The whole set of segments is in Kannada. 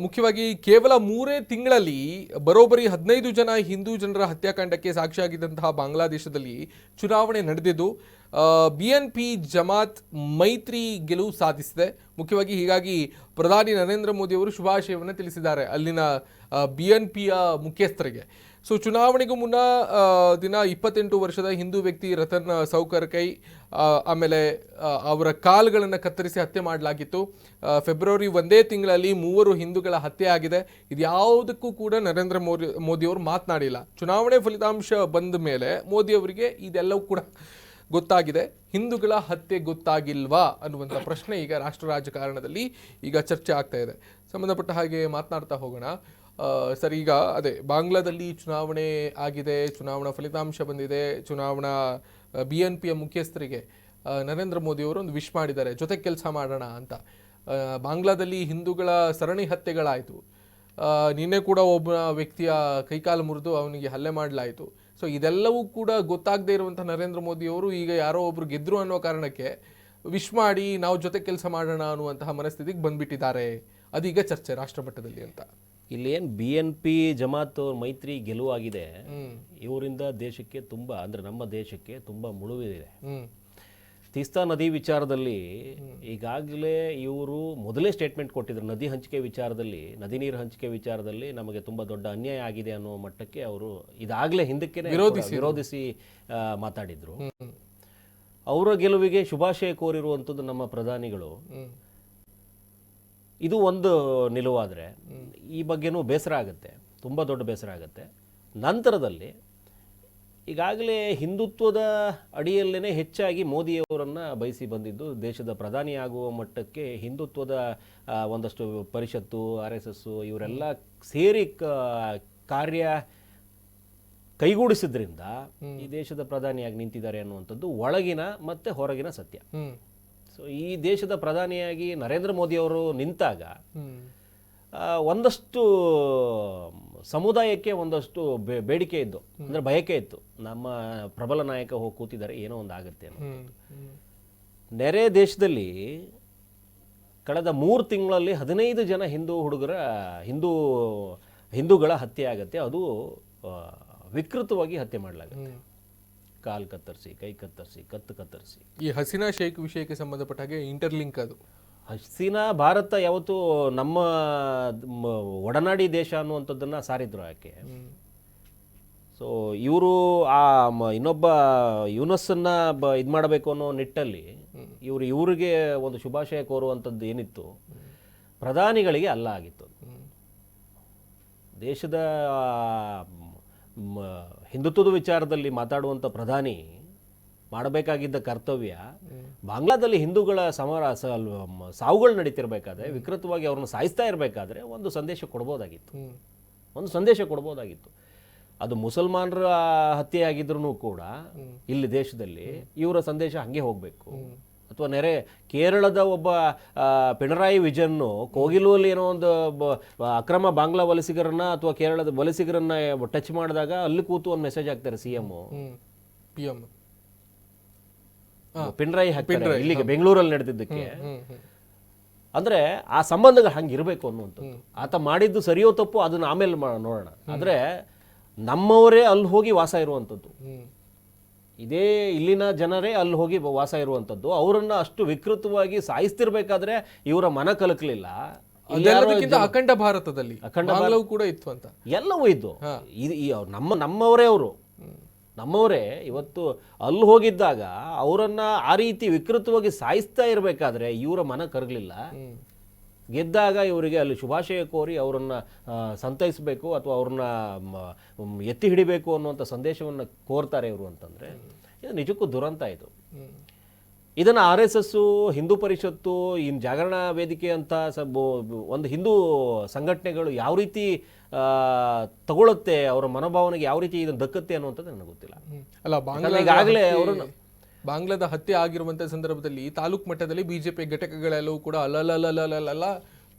ಮುಖ್ಯವಾಗಿ ಕೇವಲ 3 ತಿಂಗಳಲ್ಲಿ ಬರೋಬ್ಬರಿ 15 ಜನ ಹಿಂದೂ ಜನರ ಹತ್ಯಾಕಾಂಡಕ್ಕೆ ಸಾಕ್ಷಿಯಾಗಿದ್ದಂತಹ ಬಾಂಗ್ಲಾದೇಶದಲ್ಲಿ ಚುನಾವಣೆ ನಡೆದಿದ್ದು BNP ಜಮಾತ್ ಮೈತ್ರಿ ಗೆಲುವು ಸಾಧಿಸಿದೆ. ಮುಖ್ಯವಾಗಿ ಹೀಗಾಗಿ ಪ್ರಧಾನಿ ನರೇಂದ್ರ ಮೋದಿ ಅವರು ಶುಭಾಶಯವನ್ನು ತಿಳಿಸಿದ್ದಾರೆ ಅಲ್ಲಿನ BNPಯ ಮುಖ್ಯಸ್ಥರಿಗೆ. ಸೊ ಚುನಾವಣೆಗೂ ಮುನ್ನ ದಿನ 28 ವರ್ಷದ ಹಿಂದೂ ವ್ಯಕ್ತಿ ರತನ್ ಸೌಕರ್ ಕೈ ಆಮೇಲೆ ಅವರ ಕಾಲುಗಳನ್ನು ಕತ್ತರಿಸಿ ಹತ್ಯೆ ಮಾಡಲಾಗಿತ್ತು. ಫೆಬ್ರವರಿ ಒಂದೇ ತಿಂಗಳಲ್ಲಿ 3 ಹಿಂದೂಗಳ ಹತ್ಯೆ ಆಗಿದೆ. ಇದು ಯಾವುದಕ್ಕೂ ಕೂಡ ನರೇಂದ್ರ ಮೋದಿಯವರು ಮಾತನಾಡಿಲ್ಲ. ಚುನಾವಣೆ ಫಲಿತಾಂಶ ಬಂದ ಮೇಲೆ ಮೋದಿ ಅವರಿಗೆ ಇದೆಲ್ಲವೂ ಕೂಡ ಗೊತ್ತಾಗಿದೆ. ಹಿಂದೂಗಳ ಹತ್ಯೆ ಗೊತ್ತಾಗಿಲ್ವಾ ಅನ್ನುವಂಥ ಪ್ರಶ್ನೆ ಈಗ ರಾಷ್ಟ್ರ ರಾಜಕಾರಣದಲ್ಲಿ ಈಗ ಚರ್ಚೆ ಆಗ್ತಾ ಇದೆ. ಸಂಬಂಧಪಟ್ಟ ಹಾಗೆ ಮಾತನಾಡ್ತಾ ಹೋಗೋಣ. ಸರ್, ಈಗ ಅದೇ ಬಾಂಗ್ಲಾದಲ್ಲಿ ಚುನಾವಣೆ ಆಗಿದೆ, ಚುನಾವಣಾ ಫಲಿತಾಂಶ ಬಂದಿದೆ. ಚುನಾವಣಾ BNPಯ ಮುಖ್ಯಸ್ಥರಿಗೆ ನರೇಂದ್ರ ಮೋದಿಯವರು ಒಂದು ವಿಶ್ ಮಾಡಿದ್ದಾರೆ, ಜೊತೆ ಕೆಲಸ ಮಾಡೋಣ ಅಂತ. ಬಾಂಗ್ಲಾದಲ್ಲಿ ಹಿಂದೂಗಳ ಸರಣಿ ಹತ್ಯೆಗಳಾಯಿತು. ನಿನ್ನೆ ಕೂಡ ಒಬ್ಬ ವ್ಯಕ್ತಿಯ ಕೈಕಾಲು ಮುರಿದು ಅವನಿಗೆ ಹಲ್ಲೆ ಮಾಡಲಾಯಿತು. ಸೊ ಇದೆಲ್ಲವೂ ಕೂಡ ಗೊತ್ತಾಗದೇ ಇರುವಂಥ ನರೇಂದ್ರ ಮೋದಿಯವರು ಈಗ ಯಾರೋ ಒಬ್ರು ಗೆದ್ರು ಅನ್ನೋ ಕಾರಣಕ್ಕೆ ವಿಶ್ ಮಾಡಿ ನಾವು ಜೊತೆ ಕೆಲಸ ಮಾಡೋಣ ಅನ್ನುವಂತಹ ಮನಸ್ಥಿತಿಗೆ ಬಂದ್ಬಿಟ್ಟಿದ್ದಾರೆ. ಅದೀಗ ಚರ್ಚೆ ರಾಷ್ಟ್ರಮಟ್ಟದಲ್ಲಿ ಅಂತ. ಇಲ್ಲಿ ಏನು BNP ಜಮಾತ್ ಮೈತ್ರಿ ಗೆಲುವಾಗಿದೆ, ಇವರಿಂದ ದೇಶಕ್ಕೆ ತುಂಬ, ಅಂದರೆ ನಮ್ಮ ದೇಶಕ್ಕೆ ತುಂಬ ಮುಳುವಿದೆ. ತೀಸ್ತಾ ನದಿ ವಿಚಾರದಲ್ಲಿ ಈಗಾಗಲೇ ಇವರು ಮೊದಲೇ ಸ್ಟೇಟ್ಮೆಂಟ್ ಕೊಟ್ಟಿದ್ರು. ನದಿ ಹಂಚಿಕೆ ವಿಚಾರದಲ್ಲಿ, ನದಿ ನೀರು ಹಂಚಿಕೆ ವಿಚಾರದಲ್ಲಿ ನಮಗೆ ತುಂಬ ದೊಡ್ಡ ಅನ್ಯಾಯ ಆಗಿದೆ ಅನ್ನೋ ಮಟ್ಟಕ್ಕೆ ಅವರು ಇದಾಗಲೇ ಹಿಂದಕ್ಕೆ ವಿರೋಧಿಸಿ ಮಾತಾಡಿದ್ರು. ಅವರ ಗೆಲುವಿಗೆ ಶುಭಾಶಯ ಕೋರಿರುವಂಥದ್ದು ನಮ್ಮ ಪ್ರಧಾನಿಗಳು. ಇದು ಒಂದು ನಿಲುವಾದರೆ ಈ ಬಗ್ಗೆನೂ ಬೇಸರ ಆಗುತ್ತೆ, ತುಂಬ ದೊಡ್ಡ ಬೇಸರ ಆಗುತ್ತೆ. ನಂತರದಲ್ಲಿ ಈಗಾಗಲೇ ಹಿಂದುತ್ವದ ಅಡಿಯಲ್ಲೇ ಹೆಚ್ಚಾಗಿ ಮೋದಿಯವರನ್ನು ಬಯಸಿ ಬಂದಿದ್ದು, ದೇಶದ ಪ್ರಧಾನಿ ಆಗುವ ಮಟ್ಟಕ್ಕೆ ಹಿಂದುತ್ವದ ಒಂದಷ್ಟು ಪರಿಷತ್ತು, RSS ಇವರೆಲ್ಲ ಸೇರಿ ಕಾರ್ಯ ಕೈಗೂಡಿಸಿದ್ರಿಂದ ಈ ದೇಶದ ಪ್ರಧಾನಿಯಾಗಿ ನಿಂತಿದ್ದಾರೆ ಅನ್ನುವಂಥದ್ದು ಒಳಗಿನ ಮತ್ತು ಹೊರಗಿನ ಸತ್ಯ. ಸೊ ಈ ದೇಶದ ಪ್ರಧಾನಿಯಾಗಿ ನರೇಂದ್ರ ಮೋದಿಯವರು ನಿಂತಾಗ ಒಂದಷ್ಟು ಸಮುದಾಯಕ್ಕೆ ಒಂದಷ್ಟು ಬೇಡಿಕೆ ಇದ್ದು, ಅಂದರೆ ಬಯಕೆ ಇತ್ತು, ನಮ್ಮ ಪ್ರಬಲ ನಾಯಕ ಹೋಗಿ ಕೂತಿದ್ದಾರೆ, ಏನೋ ಒಂದು ಆಗುತ್ತೆ ಅನ್ನೋ. ನೆರೆ ದೇಶದಲ್ಲಿ ಕಳೆದ 3 ತಿಂಗಳಲ್ಲಿ 15 ಜನ ಹಿಂದೂಗಳ ಹತ್ಯೆ ಆಗುತ್ತೆ. ಅದು ವಿಕೃತವಾಗಿ ಹತ್ಯೆ ಮಾಡಲಾಗುತ್ತೆ. ಕಾಲು ಕತ್ತರಿಸಿ, ಕೈ ಕತ್ತರಿಸಿ, ಕತ್ತು ಕತ್ತರಿಸಿ. ಈ ಹಸೀನಾ ಶೇಖ್ ವಿಷಯಕ್ಕೆ ಸಂಬಂಧಪಟ್ಟ ಹಾಗೆ ಇಂಟರ್ಲಿಂಕ್ ಅದು. ಹಸೀನಾ ಭಾರತ ಯಾವತ್ತು ನಮ್ಮ ಒಡನಾಡಿ ದೇಶ ಅನ್ನುವಂಥದ್ದನ್ನು ಸಾರಿದ್ರು ಆಕೆ. ಸೊ ಇವರು ಆ ಇನ್ನೊಬ್ಬ ಯೂನಸ್ಸನ್ನ ಇದು ಮಾಡಬೇಕು ಅನ್ನೋ ನಿಟ್ಟಲ್ಲಿ ಇವರಿಗೆ ಒಂದು ಶುಭಾಶಯ ಕೋರುವಂಥದ್ದು ಏನಿತ್ತು, ಪ್ರಧಾನಿಗಳಿಗೆ ಅಲ್ಲ ಆಗಿತ್ತು. ದೇಶದ ಹಿಂದುತ್ವದ ವಿಚಾರದಲ್ಲಿ ಮಾತಾಡುವಂಥ ಪ್ರಧಾನಿ ಮಾಡಬೇಕಾಗಿದ್ದ ಕರ್ತವ್ಯ, ಬಾಂಗ್ಲಾದಲ್ಲಿ ಹಿಂದೂಗಳ ಸಾವುಗಳು ನಡೀತಿರ್ಬೇಕಾದ್ರೆ, ವಿಕೃತವಾಗಿ ಅವ್ರನ್ನ ಸಾಯಿಸ್ತಾ ಇರಬೇಕಾದ್ರೆ ಒಂದು ಸಂದೇಶ ಕೊಡ್ಬೋದಾಗಿತ್ತು. ಅದು ಮುಸಲ್ಮಾನರ ಹತ್ಯೆ ಆಗಿದ್ರು ಕೂಡ ಇಲ್ಲಿ ದೇಶದಲ್ಲಿ ಇವರ ಸಂದೇಶ ಹಂಗೆ ಹೋಗಬೇಕು. ಅಥವಾ ಕೇರಳದ ಒಬ್ಬ ಪಿಣರಾಯಿ ವಿಜಯನ್ನು ಕೋಗಿಲುವಲ್ಲಿ ಏನೋ ಒಂದು ಅಕ್ರಮ ಬಾಂಗ್ಲಾ ವಲಸಿಗರನ್ನ ಅಥವಾ ಕೇರಳದ ವಲಸಿಗರನ್ನ ಟಚ್ ಮಾಡಿದಾಗ ಅಲ್ಲಿ ಕೂತು ಒಂದು ಮೆಸೇಜ್ ಹಾಕ್ತಾರೆ CM ಪಿಣರಾಯಿ ಹಾಕ್ತಾರೆ ಇಲ್ಲಿಗೆ ಬೆಂಗಳೂರಲ್ಲಿ ನಡೆದಿದ್ದಕ್ಕೆ. ಅಂದ್ರೆ ಆ ಸಂಬಂಧಗಳು ಹಂಗಿರ್ಬೇಕು ಅನ್ನುವಂಥದ್ದು. ಆತ ಮಾಡಿದ್ದು ಸರಿಯೋ ತಪ್ಪು ಅದನ್ನ ಆಮೇಲೆ ನೋಡೋಣ. ಅಂದ್ರೆ ನಮ್ಮವರೇ ಅಲ್ಲಿ ಹೋಗಿ ವಾಸ ಇರುವಂಥದ್ದು, ಇದೇ ಇಲ್ಲಿನ ಜನರೇ ಅಲ್ಲಿ ಹೋಗಿ ವಾಸ ಇರುವಂಥದ್ದು, ಅವರನ್ನ ಅಷ್ಟು ವಿಕೃತವಾಗಿ ಸಾಯಿಸ್ತಿರ್ಬೇಕಾದ್ರೆ ಇವರ ಮನ ಕಲಕಲಿಲ್ಲ. ಅಖಂಡ ಭಾರತದಲ್ಲಿ ಕೂಡ ಇತ್ತು ಅಂತ ಎಲ್ಲವೂ ಇದ್ದು ನಮ್ಮವರೇ ಅವರು, ನಮ್ಮವರೇ ಇವತ್ತು ಅಲ್ಲಿ ಹೋಗಿದ್ದಾಗ ಅವರನ್ನ ಆ ರೀತಿ ವಿಕೃತವಾಗಿ ಸಾಯಿಸ್ತಾ ಇರಬೇಕಾದ್ರೆ ಇವರ ಮನ ಕರಗಲಿಲ್ಲ. ಗೆದ್ದಾಗ ಇವರಿಗೆ ಅಲ್ಲಿ ಶುಭಾಶಯ ಕೋರಿ ಅವರನ್ನ ಸಂತೈಸಬೇಕು ಅಥವಾ ಅವ್ರನ್ನ ಎತ್ತಿ ಹಿಡಿಬೇಕು ಅನ್ನುವಂಥ ಸಂದೇಶವನ್ನು ಕೋರ್ತಾರೆ ಇವರು ಅಂತಂದರೆ ಇದು ನಿಜಕ್ಕೂ ದುರಂತ. ಇದು ಇದನ್ನು RSS, ಹಿಂದೂ ಪರಿಷತ್ತು, ಇನ್ನು ಜಾಗರಣ ವೇದಿಕೆ ಅಂತ ಒಂದು ಹಿಂದೂ ಸಂಘಟನೆಗಳು ಯಾವ ರೀತಿ ತಗೊಳುತ್ತೆ, ಅವರ ಮನೋಭಾವನೆಗೆ ಯಾವ ರೀತಿ ಇದನ್ನು ದಕ್ಕತ್ತೆ ಅನ್ನುವಂಥದ್ದು ನನಗೆ ಗೊತ್ತಿಲ್ಲ. ಅಲ್ಲ, ಈಗಾಗಲೇ ಅವರನ್ನು ಬಾಂಗ್ಲಾದ ಹತ್ಯೆ ಆಗಿರುವಂಥ ಸಂದರ್ಭದಲ್ಲಿ ತಾಲೂಕು ಮಟ್ಟದಲ್ಲಿ BJP ಘಟಕಗಳೆಲ್ಲವೂ ಕೂಡ ಅಲ್ಲ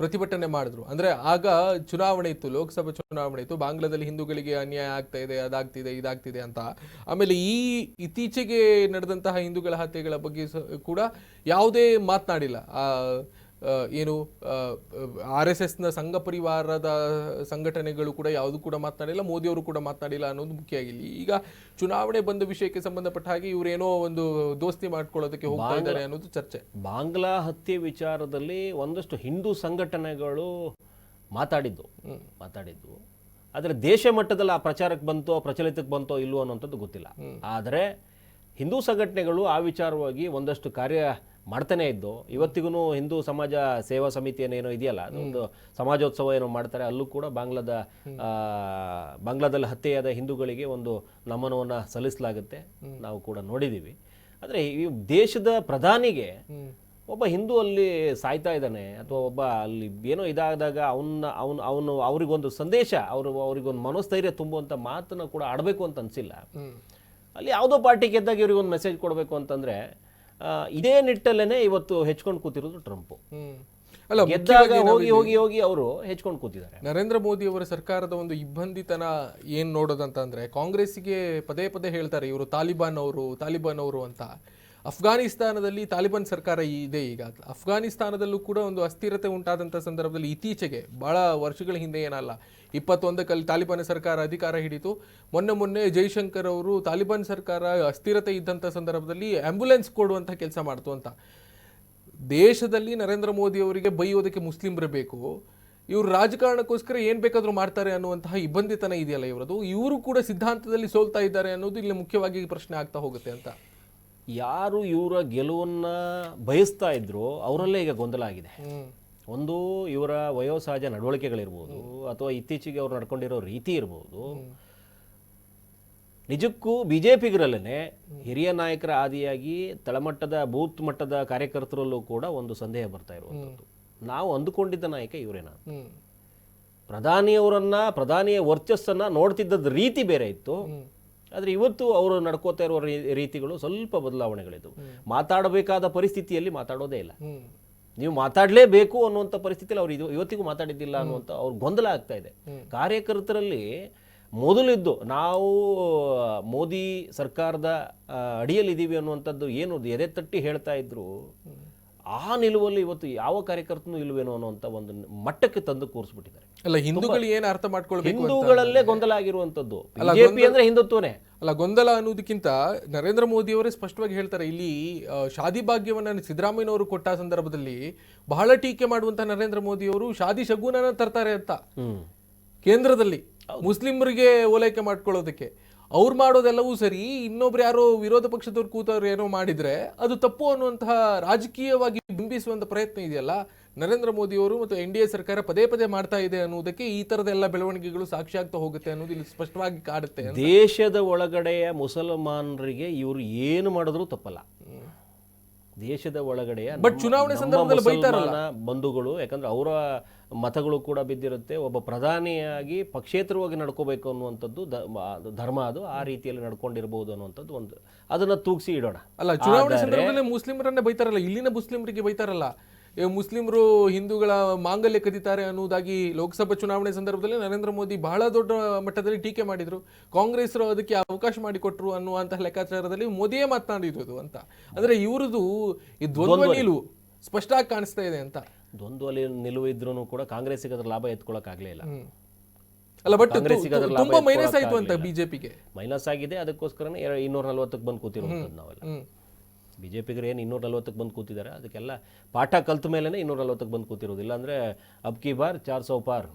ಪ್ರತಿಭಟನೆ ಮಾಡಿದ್ರು. ಅಂದರೆ ಆಗ ಚುನಾವಣೆ ಇತ್ತು, ಲೋಕಸಭಾ ಚುನಾವಣೆ ಇತ್ತು. ಬಾಂಗ್ಲಾದಲ್ಲಿ ಹಿಂದೂಗಳಿಗೆ ಅನ್ಯಾಯ ಆಗ್ತಾ ಇದೆ, ಅದಾಗ್ತಿದೆ, ಇದಾಗ್ತಿದೆ ಅಂತ. ಆಮೇಲೆ ಈ ಇತ್ತೀಚೆಗೆ ನಡೆದಂತಹ ಹಿಂದೂಗಳ ಹತ್ಯೆಗಳ ಬಗ್ಗೆ ಕೂಡ ಯಾವುದೇ ಮಾತನಾಡಿಲ್ಲ ಏನು RSSನ ಸಂಘ ಪರಿವಾರದ ಸಂಘಟನೆಗಳು ಕೂಡ ಯಾವುದು ಕೂಡ ಮಾತನಾಡಿಲ್ಲ, ಮೋದಿಯವರು ಕೂಡ ಮಾತನಾಡಿಲ್ಲ ಅನ್ನೋದು ಮುಖ್ಯ ಆಗಿಲ್ಲ. ಈಗ ಚುನಾವಣೆ ಬಂದ ವಿಷಯಕ್ಕೆ ಸಂಬಂಧಪಟ್ಟ ಹಾಗೆ ಇವರೇನೋ ಒಂದು ದೋಸ್ತಿ ಮಾಡ್ಕೊಳ್ಳೋದಕ್ಕೆ ಹೋಗ್ತಾ ಇದ್ದಾರೆ ಅನ್ನೋದು ಚರ್ಚೆ. ಬಾಂಗ್ಲಾ ಹತ್ಯೆ ವಿಚಾರದಲ್ಲಿ ಒಂದಷ್ಟು ಹಿಂದೂ ಸಂಘಟನೆಗಳು ಮಾತಾಡಿದ್ದು, ಆದರೆ ದೇಶ ಮಟ್ಟದಲ್ಲಿ ಆ ಪ್ರಚಾರಕ್ಕೆ ಬಂತೋ ಪ್ರಚಲಿತಕ್ಕೆ ಬಂತೋ ಇಲ್ವೋ ಅನ್ನೋಂಥದ್ದು ಗೊತ್ತಿಲ್ಲ. ಆದರೆ ಹಿಂದೂ ಸಂಘಟನೆಗಳು ಆ ವಿಚಾರವಾಗಿ ಒಂದಷ್ಟು ಕಾರ್ಯ ಮಾಡ್ತಾನೆ ಇದ್ದು, ಇವತ್ತಿಗೂ ಹಿಂದೂ ಸಮಾಜ ಸೇವಾ ಸಮಿತಿ ಏನೋ ಇದೆಯಲ್ಲ, ಒಂದು ಸಮಾಜೋತ್ಸವ ಏನೋ ಮಾಡ್ತಾರೆ, ಅಲ್ಲೂ ಕೂಡ ಬಾಂಗ್ಲಾದಲ್ಲಿ ಹತ್ಯೆಯಾದ ಹಿಂದೂಗಳಿಗೆ ಒಂದು ನಮನವನ್ನು ಸಲ್ಲಿಸಲಾಗುತ್ತೆ, ನಾವು ಕೂಡ ನೋಡಿದ್ದೀವಿ. ಆದರೆ ಈ ದೇಶದ ಪ್ರಧಾನಿಗೆ ಒಬ್ಬ ಹಿಂದೂ ಅಲ್ಲಿ ಸಾಯ್ತಾ ಇದ್ದಾನೆ ಅಥವಾ ಒಬ್ಬ ಅಲ್ಲಿ ಏನೋ ಇದಾದಾಗ ಅವನು ಅವ್ರಿಗೊಂದು ಸಂದೇಶ, ಅವ್ರಿಗೊಂದು ಮನೋಸ್ಥೈರ್ಯ ತುಂಬುವಂಥ ಮಾತನ್ನು ಕೂಡ ಆಡಬೇಕು ಅಂತ ಅನಿಸಿಲ್ಲ. ಅಲ್ಲಿ ಯಾವುದೋ ಪಾರ್ಟಿ ಗೆದ್ದಾಗ ಇವ್ರಿಗೊಂದು ಮೆಸೇಜ್ ಕೊಡಬೇಕು ಅಂತಂದ್ರೆ ಇದೇ ನಿಟ್ಟಲ್ಲೇ ಇವತ್ತು ಹೆಚ್ಕೊಂಡು ಕೂತಿರೋದು ಟ್ರಂಪ್. ಅಲ್ಲ, ಗೆದ್ದಾಗ ಹೋಗಿ ಹೋಗಿ ಹೋಗಿ ಅವರು ಹೆಚ್ಕೊಂಡು ಕೂತಿದ್ದಾರೆ. ನರೇಂದ್ರ ಮೋದಿ ಅವರ ಸರ್ಕಾರದ ಒಂದು ಇಬ್ಬಂದಿತನ ಏನ್ ನೋಡೋದಂತ ಅಂದ್ರೆ, ಕಾಂಗ್ರೆಸ್ಸಿಗೆ ಪದೇ ಪದೇ ಹೇಳ್ತಾರೆ ಇವರು ತಾಲಿಬಾನ್ ಅವರು ಅಂತ. ಅಫ್ಘಾನಿಸ್ತಾನದಲ್ಲಿ ತಾಲಿಬಾನ್ ಸರ್ಕಾರ ಇದೆ. ಈಗ ಅಫ್ಘಾನಿಸ್ತಾನದಲ್ಲೂ ಕೂಡ ಒಂದು ಅಸ್ಥಿರತೆ ಉಂಟಾದಂಥ ಸಂದರ್ಭದಲ್ಲಿ ಇತ್ತೀಚೆಗೆ ಬಹಳ ವರ್ಷಗಳ ಹಿಂದೆ ಏನಲ್ಲ, 21ಕ್ಕೆ ತಾಲಿಬಾನ್ ಸರ್ಕಾರ ಅಧಿಕಾರ ಹಿಡಿತು. ಮೊನ್ನೆ ಜೈಶಂಕರ್ ಅವರು ತಾಲಿಬಾನ್ ಸರ್ಕಾರ ಅಸ್ಥಿರತೆ ಇದ್ದಂಥ ಸಂದರ್ಭದಲ್ಲಿ ಆಂಬ್ಯುಲೆನ್ಸ್ ಕೊಡುವಂಥ ಕೆಲಸ ಮಾಡ್ತು ಅಂತ. ದೇಶದಲ್ಲಿ ನರೇಂದ್ರ ಮೋದಿ ಅವರಿಗೆ ಬೈಯೋದಕ್ಕೆ ಮುಸ್ಲಿಮ್ರು ಬೇಕು, ಇವರು ರಾಜಕಾರಣಕ್ಕೋಸ್ಕರ ಏನ್ ಬೇಕಾದ್ರೂ ಮಾಡ್ತಾರೆ ಅನ್ನುವಂತಹ ಇಬ್ಬಂದಿತನ ಇದೆಯಲ್ಲ ಇವರದು. ಇವರು ಕೂಡ ಸಿದ್ಧಾಂತದಲ್ಲಿ ಸೋಲ್ತಾ ಇದ್ದಾರೆ ಅನ್ನೋದು ಇಲ್ಲಿ ಮುಖ್ಯವಾಗಿ ಪ್ರಶ್ನೆ ಆಗ್ತಾ ಹೋಗುತ್ತೆ ಅಂತ. ಯಾರು ಇವರ ಗೆಲುವನ್ನ ಬಯಸ್ತಾ ಇದ್ರು ಅವರಲ್ಲೇ ಈಗ ಗೊಂದಲ ಆಗಿದೆ. ಒಂದು ಇವರ ವಯೋಸಹಜ ನಡವಳಿಕೆಗಳಿರ್ಬೋದು, ಅಥವಾ ಇತ್ತೀಚೆಗೆ ಅವ್ರು ನಡ್ಕೊಂಡಿರೋ ರೀತಿ ಇರ್ಬೋದು. ನಿಜಕ್ಕೂ ಬಿಜೆಪಿಗರಲ್ಲೇ ಹಿರಿಯ ನಾಯಕರ ಆದಿಯಾಗಿ ತಳಮಟ್ಟದ ಬೂತ್ ಮಟ್ಟದ ಕಾರ್ಯಕರ್ತರಲ್ಲೂ ಕೂಡ ಒಂದು ಸಂದೇಹ ಬರ್ತಾ ಇರುವಂಥದ್ದು, ನಾವು ಅಂದುಕೊಂಡಿದ್ದ ನಾಯಕ ಇವರೇನಾ? ಪ್ರಧಾನಿಯ ವರ್ಚಸ್ಸನ್ನ ನೋಡ್ತಿದ್ದದ ರೀತಿ ಬೇರೆ ಇತ್ತು. ಆದರೆ ಇವತ್ತು ಅವರು ನಡ್ಕೋತಾ ಇರುವ ರೀತಿಗಳು ಸ್ವಲ್ಪ ಬದಲಾವಣೆಗಳಿದ್ದು, ಮಾತಾಡಬೇಕಾದ ಪರಿಸ್ಥಿತಿಯಲ್ಲಿ ಮಾತಾಡೋದೇ ಇಲ್ಲ. ನೀವು ಮಾತಾಡಲೇಬೇಕು ಅನ್ನುವಂಥ ಪರಿಸ್ಥಿತಿಯಲ್ಲಿ ಅವ್ರು ಇವತ್ತಿಗೂ ಮಾತಾಡಿದ್ದಿಲ್ಲ ಅನ್ನುವಂಥ ಅವ್ರ ಗೊಂದಲ ಆಗ್ತಾ ಇದೆ. ಕಾರ್ಯಕರ್ತರಲ್ಲಿ ಮೊದಲಿದ್ದು ನಾವು ಮೋದಿ ಸರ್ಕಾರದ ಅಡಿಯಲ್ಲಿದ್ದೀವಿ ಅನ್ನುವಂಥದ್ದು ಏನು ಎದೆ ತಟ್ಟಿ ಹೇಳ್ತಾ ಇದ್ರು, ಆ ನಿಲುವಲ್ಲಿ ಇವತ್ತು ಯಾವ ಕಾರ್ಯಕರ್ತನೂ ಇಲ್ವೇನೋ ಅನ್ನುವಂಥ ಒಂದು ಮಟ್ಟಕ್ಕೆ ತಂದು ಕೂರಿಸ್ಬಿಟ್ಟಿದ್ದಾರೆ. ಅಲ್ಲ, ಹಿಂದೂಗಳು ಏನು ಅರ್ಥ ಮಾಡ್ಕೊಳ್ಬೇಕು, ಹಿಂದೂಗಳಲ್ಲೇ ಗೊಂದಲ ಆಗಿರುವಂಥದ್ದು. ಬಿಜೆಪಿ ಅಂದ್ರೆ ಹಿಂದುತ್ವನೇ ಅಲ್ಲ, ಗೊಂದಲ ಅನ್ನೋದಕ್ಕಿಂತ ನರೇಂದ್ರ ಮೋದಿ ಅವರೇ ಸ್ಪಷ್ಟವಾಗಿ ಹೇಳ್ತಾರೆ. ಇಲ್ಲಿ ಶಾದಿ ಭಾಗ್ಯವನ್ನ ಸಿದ್ದರಾಮಯ್ಯನವರು ಕೊಟ್ಟ ಸಂದರ್ಭದಲ್ಲಿ ಬಹಳ ಟೀಕೆ ಮಾಡುವಂತ ನರೇಂದ್ರ ಮೋದಿ ಅವರು ಶಾದಿ ಶಗುನನ ತರ್ತಾರೆ ಅಂತ ಕೇಂದ್ರದಲ್ಲಿ ಮುಸ್ಲಿಮರಿಗೆ ಓಲೈಕೆ ಮಾಡ್ಕೊಳ್ಳೋದಕ್ಕೆ. ಅವ್ರು ಮಾಡೋದೆಲ್ಲವೂ ಸರಿ, ಇನ್ನೊಬ್ರು ಯಾರೋ ವಿರೋಧ ಪಕ್ಷದವ್ರು ಕೂತವ್ರು ಏನೋ ಮಾಡಿದ್ರೆ ಅದು ತಪ್ಪು ಅನ್ನುವಂತಹ ರಾಜಕೀಯವಾಗಿ ಬಿಂಬಿಸುವಂತ ಪ್ರಯತ್ನ ಇದೆಯಲ್ಲ ನರೇಂದ್ರ ಮೋದಿ ಅವರು ಮತ್ತು NDA ಸರ್ಕಾರ ಪದೇ ಪದೇ ಮಾಡ್ತಾ ಇದೆ ಅನ್ನೋದಕ್ಕೆ ಈ ತರದ ಎಲ್ಲ ಬೆಳವಣಿಗೆಗಳು ಸಾಕ್ಷಿ ಆಗ್ತಾ ಹೋಗುತ್ತೆ ಅನ್ನೋದು ಇಲ್ಲಿ ಸ್ಪಷ್ಟವಾಗಿ ಕಾಡುತ್ತೆ. ದೇಶದ ಒಳಗಡೆಯ ಮುಸಲ್ಮಾನರಿಗೆ ಇವರು ಏನು ಮಾಡಿದ್ರು ತಪ್ಪಲ್ಲ. ದೇಶದ ಒಳಗಡೆಯ ಬಟ್ ಚುನಾವಣೆ ಸಂದರ್ಭದಲ್ಲಿ ಬೈತಾರಲ್ಲ ಬಂಧುಗಳು, ಯಾಕಂದ್ರೆ ಅವರ ಮತಗಳು ಕೂಡ ಬಿದ್ದಿರುತ್ತೆ. ಒಬ್ಬ ಪ್ರಧಾನಿಯಾಗಿ ಪಕ್ಷೇತರವಾಗಿ ನಡ್ಕೋಬೇಕು ಅನ್ನುವಂಥದ್ದು ಧರ್ಮ, ಅದು ಆ ರೀತಿಯಲ್ಲಿ ನಡ್ಕೊಂಡಿರ್ಬೋದು ಅನ್ನುವಂಥದ್ದು ಒಂದು ಅದನ್ನ ತೂಗಿಸಿ ಇಡೋಣ. ಅಲ್ಲ, ಚುನಾವಣೆ ಸಂದರ್ಭದಲ್ಲಿ ಮುಸ್ಲಿಮರನ್ನೇ ಬೈತಾರಲ್ಲ, ಇಲ್ಲಿನ ಮುಸ್ಲಿಮರಿಗೆ ಬೈತಾರಲ್ಲ. ಮುಸ್ಲಿಮರು ಹಿಂದೂಗಳ ಮಾಂಗಲ್ಯ ಕದೀತಾರೆ ಅನ್ನೋದಾಗಿ ಲೋಕಸಭಾ ಚುನಾವಣೆ ಸಂದರ್ಭದಲ್ಲಿ ನರೇಂದ್ರ ಮೋದಿ ಬಹಳ ದೊಡ್ಡ ಮಟ್ಟದಲ್ಲಿ ಟೀಕೆ ಮಾಡಿದ್ರು. ಕಾಂಗ್ರೆಸ್ ಅದಕ್ಕೆ ಅವಕಾಶ ಮಾಡಿಕೊಟ್ರು ಅನ್ನುವಂತಹ ಲೆಕ್ಕಾಚಾರದಲ್ಲಿ ಮೋದಿಯೇ ಮಾತನಾಡಿದ್ದು ಅಂತ. ಅಂದ್ರೆ ಇವ್ರದ್ದು ಈ ದ್ವಂದ್ವ ನಿಲುವು ಸ್ಪಷ್ಟವಾಗಿ ಕಾಣಿಸ್ತಾ ಇದೆ ಅಂತ. ದ್ವಂದ್ವ ನಿಲುವು ಇದ್ರೂ ಕೂಡ ಕಾಂಗ್ರೆಸ್ಸಿಗೆ ಅದರ ಲಾಭ ಎತ್ಕೊಳ್ಳಕ್ ಆಗ್ಲೇ ಇಲ್ಲ. ಅಲ್ಲ, ಬಟ್ ತುಂಬಾ ಮೈನಸ್ ಆಯ್ತು ಅಂತ ಬಿಜೆಪಿಗೆ ಮೈನಸ್ ಆಗಿದೆ. ಅದಕ್ಕೋಸ್ಕರನೇ 240ಕ್ಕೆ ಬಂದು ಕೂತಿರುವಂಥದ್ದು ನಾವೆಲ್ಲ. ಬಿಜೆಪಿಗರು ಏನು 240ಕ್ಕೆ ಬಂದು ಕೂತಿದ್ದಾರೆ, ಅದಕ್ಕೆಲ್ಲ ಪಾಠ ಕಲ್ತ ಮೇಲೇ 240ಕ್ಕೆ ಬಂದು ಕೂತಿರೋದಿಲ್ಲ. ಅಂದ್ರೆ ಅಬ್ಕಿ ಬಾರ್ 400 ಪಾರ್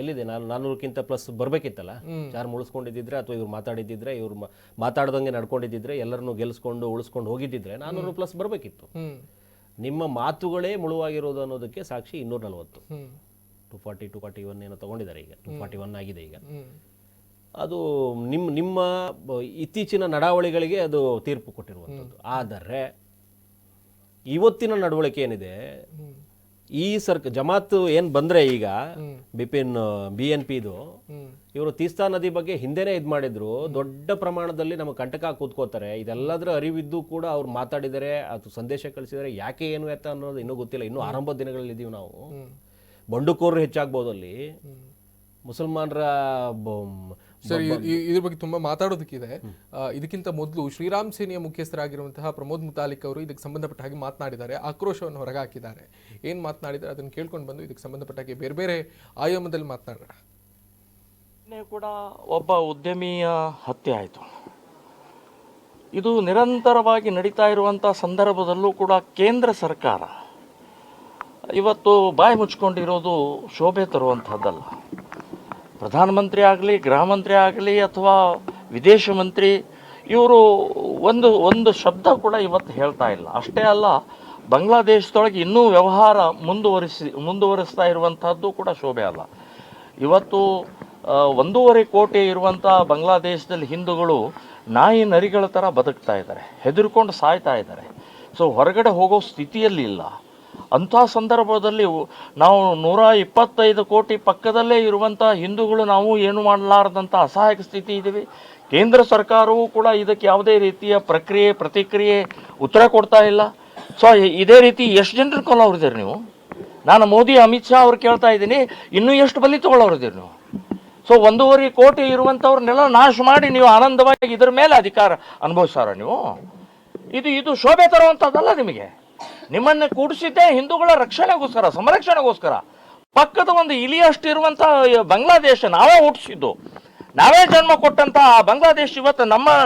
ಎಲ್ಲಿದೆ? 400ಕ್ಕಿಂತ ಪ್ಲಸ್ ಬರ್ಬೇಕಿತ್ತಲ್ಲ. 4 ಮುಳಿಸ್ಕೊಂಡಿದ್ದಿದ್ರೆ ಅಥವಾ ಇವ್ರು ಮಾತಾಡಿದ್ದಿದ್ರೆ, ಇವ್ರು ಮಾತಾಡ್ದಂಗೆ ನಡ್ಕೊಂಡಿದ್ದಿದ್ರೆ, ಎಲ್ಲರನ್ನು ಗೆಲ್ಸ್ಕೊಂಡು ಉಳಿಸ್ಕೊಂಡು ಹೋಗಿದ್ದಿದ್ರೆ 400 ಪ್ಲಸ್ ಬರ್ಬೇಕಿತ್ತು. ನಿಮ್ಮ ಮಾತುಗಳೇ ಮುಳುವಾಗಿರೋದು ಅನ್ನೋದಕ್ಕೆ ಸಾಕ್ಷಿ 240. 240 241 ಏನೋ ತಗೊಂಡಿದ್ದಾರೆ, ಈಗ 241 ಆಗಿದೆ ಈಗ. ಅದು ನಿಮ್ಮ ಇತ್ತೀಚಿನ ನಡಾವಳಿಗಳಿಗೆ ಅದು ತೀರ್ಪು ಕೊಟ್ಟಿರುವಂಥದ್ದು. ಆದರೆ ಇವತ್ತಿನ ನಡವಳಿಕೆ ಏನಿದೆ, ಈ ಜಮಾತ್ ಏನ್ ಬಂದ್ರೆ ಈಗ BNPದು ಇವರು ತೀಸ್ತಾ ನದಿ ಬಗ್ಗೆ ಹಿಂದೆನೇ ಇದು ಮಾಡಿದ್ರು, ದೊಡ್ಡ ಪ್ರಮಾಣದಲ್ಲಿ ನಮಗೆ ಕಂಟಕ ಕೂತ್ಕೋತಾರೆ. ಇದೆಲ್ಲದರ ಅರಿವಿದ್ದು ಕೂಡ ಅವ್ರು ಮಾತಾಡಿದರೆ, ಅದು ಸಂದೇಶ ಕಳಿಸಿದರೆ, ಯಾಕೆ ಏನು ಎತ್ತ ಅನ್ನೋದು ಇನ್ನೂ ಗೊತ್ತಿಲ್ಲ. ಇನ್ನೂ ಆರಂಭದ ದಿನಗಳಲ್ಲಿ ಇದೀವಿ ನಾವು. ಬಂಡುಕೋರರು ಹೆಚ್ಚಾಗ್ಬೋದು ಅಲ್ಲಿ, ಮುಸಲ್ಮಾನರ ಸರ್ ಇದ್ರ ಬಗ್ಗೆ ತುಂಬಾ ಮಾತಾಡೋದಕ್ಕಿದೆ. ಇದಕ್ಕಿಂತ ಮೊದಲು ಶ್ರೀರಾಮ್ ಸೇನೆಯ ಮುಖ್ಯಸ್ಥರಾಗಿರುವಂತಹ ಪ್ರಮೋದ್ ಮುತಾಲಿಕ್ ಅವರು ಇದಕ್ಕೆ ಸಂಬಂಧಪಟ್ಟ ಹಾಗೆ ಮಾತನಾಡಿದ್ದಾರೆ, ಆಕ್ರೋಶವನ್ನು ಹೊರಗಾಕಿದ್ದಾರೆ. ಏನ್ ಮಾತನಾಡಿದ್ದಾರೆ ಅದನ್ನು ಕೇಳ್ಕೊಂಡು ಬಂದು ಇದಕ್ಕೆ ಸಂಬಂಧಪಟ್ಟ ಹಾಗೆ ಬೇರೆ ಬೇರೆ ಆಯಾಮದಲ್ಲಿ ಮಾತನಾಡೋಣ. ಕೂಡ ಒಬ್ಬ ಉದ್ಯಮಿಯ ಹತ್ಯೆ ಆಯಿತು. ಇದು ನಿರಂತರವಾಗಿ ನಡೀತಾ ಇರುವಂಥ ಸಂದರ್ಭದಲ್ಲೂ ಕೂಡ ಕೇಂದ್ರ ಸರ್ಕಾರ ಇವತ್ತು ಬಾಯಿ ಮುಚ್ಕೊಂಡಿರೋದು ಶೋಭೆ ತರುವಂಥದ್ದಲ್ಲ. ಪ್ರಧಾನಮಂತ್ರಿ ಆಗಲಿ, ಗೃಹ ಮಂತ್ರಿ ಆಗಲಿ ಅಥವಾ ವಿದೇಶ ಮಂತ್ರಿ, ಇವರು ಒಂದು ಶಬ್ದ ಕೂಡ ಇವತ್ತು ಹೇಳ್ತಾ ಇಲ್ಲ. ಅಷ್ಟೇ ಅಲ್ಲ, ಬಾಂಗ್ಲಾದೇಶದೊಳಗೆ ಇನ್ನೂ ವ್ಯವಹಾರ ಮುಂದುವರಿಸ್ತಾ ಇರುವಂಥದ್ದು ಕೂಡ ಶೋಭೆ ಅಲ್ಲ. ಇವತ್ತು 1.5 ಕೋಟಿ ಇರುವಂಥ ಬಾಂಗ್ಲಾದೇಶದಲ್ಲಿ ಹಿಂದೂಗಳು ನಾಯಿ ನರಿಗಳ ಥರ ಬದುಕ್ತಾ ಇದ್ದಾರೆ, ಹೆದರ್ಕೊಂಡು ಸಾಯ್ತಾ ಇದ್ದಾರೆ. ಸೊ ಹೊರಗಡೆ ಹೋಗೋ ಸ್ಥಿತಿಯಲ್ಲಿ ಇಲ್ಲ. ಅಂಥ ಸಂದರ್ಭದಲ್ಲಿ ನಾವು 125 ಕೋಟಿ ಪಕ್ಕದಲ್ಲೇ ಇರುವಂಥ ಹಿಂದೂಗಳು ನಾವು ಏನು ಮಾಡಲಾರದಂಥ ಅಸಹಾಯಕ ಸ್ಥಿತಿ ಇದ್ದೀವಿ. ಕೇಂದ್ರ ಸರ್ಕಾರವೂ ಕೂಡ ಇದಕ್ಕೆ ಯಾವುದೇ ರೀತಿಯ ಪ್ರತಿಕ್ರಿಯೆ ಉತ್ತರ ಕೊಡ್ತಾ ಇಲ್ಲ. ಸೊ ಇದೇ ರೀತಿ ಎಷ್ಟು ಜನರು ಕೊಲ್ಲೋರಿದ್ದೀರಿ ನೀವು? ನಾನು ಮೋದಿ, ಅಮಿತ್ ಶಾ ಅವ್ರು ಕೇಳ್ತಾ ಇದ್ದೀನಿ, ಇನ್ನೂ ಎಷ್ಟು ಬಲಿ ತೊಗೊಳ್ಳೋರಿದ್ದೀರಿ ನೀವು? ಸೊ 1.5 ಕೋಟಿ ಇರುವಂಥವ್ರನ್ನೆಲ್ಲ ನಾಶ ಮಾಡಿ ನೀವು ಆನಂದವಾಗಿ ಇದ್ರ ಮೇಲೆ ಅಧಿಕಾರ ಅನುಭವಿಸಾರ ನೀವು? ಇದು ಶೋಭೆ ತರುವಂಥದ್ದಲ್ಲ. ನಿಮ್ಮನ್ನು ಕೂಡಿಸಿದ್ದೇ ಹಿಂದೂಗಳ ರಕ್ಷಣೆಗೋಸ್ಕರ, ಸಂರಕ್ಷಣೆಗೋಸ್ಕರ. ಪಕ್ಕದ ಒಂದು ಇಲಿಯಷ್ಟು ಇರುವಂಥ ಬಾಂಗ್ಲಾದೇಶ ನಾವೇ ಹುಟ್ಟಿಸಿದ್ದು, ನಾವೇ ಜನ್ಮ ಕೊಟ್ಟಂಥ ಬಾಂಗ್ಲಾದೇಶ ಇವತ್ತು